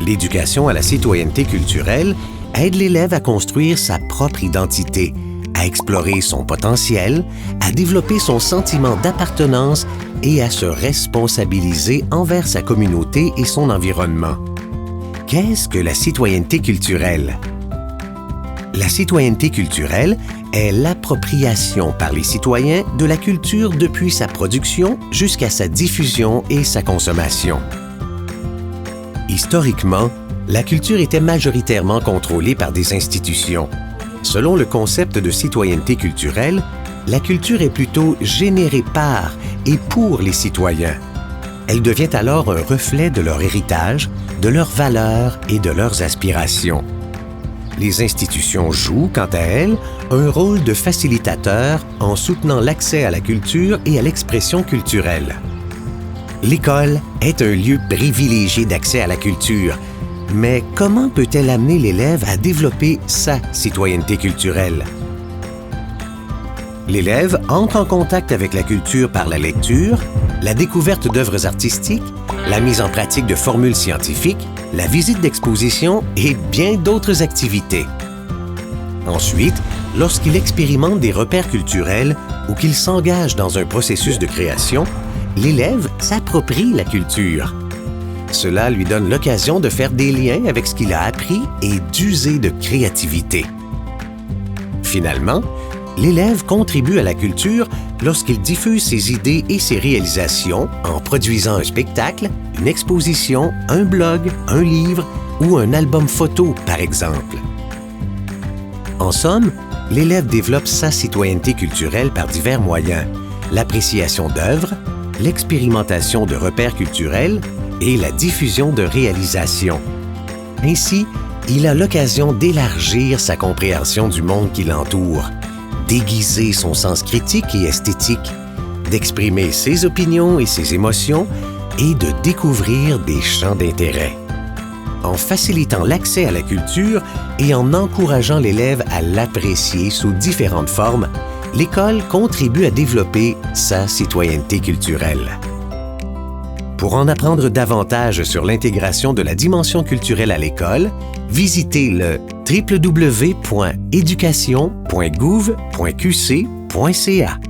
L'éducation à la citoyenneté culturelle aide l'élève à construire sa propre identité, à explorer son potentiel, à développer son sentiment d'appartenance et à se responsabiliser envers sa communauté et son environnement. Qu'est-ce que la citoyenneté culturelle? La citoyenneté culturelle est l'appropriation par les citoyens de la culture depuis sa production jusqu'à sa diffusion et sa consommation. Historiquement, la culture était majoritairement contrôlée par des institutions. Selon le concept de citoyenneté culturelle, la culture est plutôt générée par et pour les citoyens. Elle devient alors un reflet de leur héritage, de leurs valeurs et de leurs aspirations. Les institutions jouent, quant à elles, un rôle de facilitateur en soutenant l'accès à la culture et à l'expression culturelle. L'école est un lieu privilégié d'accès à la culture, mais comment peut-elle amener l'élève à développer sa citoyenneté culturelle? L'élève entre en contact avec la culture par la lecture, la découverte d'œuvres artistiques, la mise en pratique de formules scientifiques, la visite d'expositions et bien d'autres activités. Ensuite, lorsqu'il expérimente des repères culturels ou qu'il s'engage dans un processus de création, l'élève s'approprie la culture. Cela lui donne l'occasion de faire des liens avec ce qu'il a appris et d'user de créativité. Finalement, l'élève contribue à la culture lorsqu'il diffuse ses idées et ses réalisations en produisant un spectacle, une exposition, un blog, un livre ou un album photo, par exemple. En somme, l'élève développe sa citoyenneté culturelle par divers moyens: l'appréciation d'œuvres, l'expérimentation de repères culturels et la diffusion de réalisations. Ainsi, il a l'occasion d'élargir sa compréhension du monde qui l'entoure, d'aiguiser son sens critique et esthétique, d'exprimer ses opinions et ses émotions et de découvrir des champs d'intérêt. En facilitant l'accès à la culture et en encourageant l'élève à l'apprécier sous différentes formes, l'école contribue à développer sa citoyenneté culturelle. Pour en apprendre davantage sur l'intégration de la dimension culturelle à l'école, visitez le www.education.gouv.qc.ca.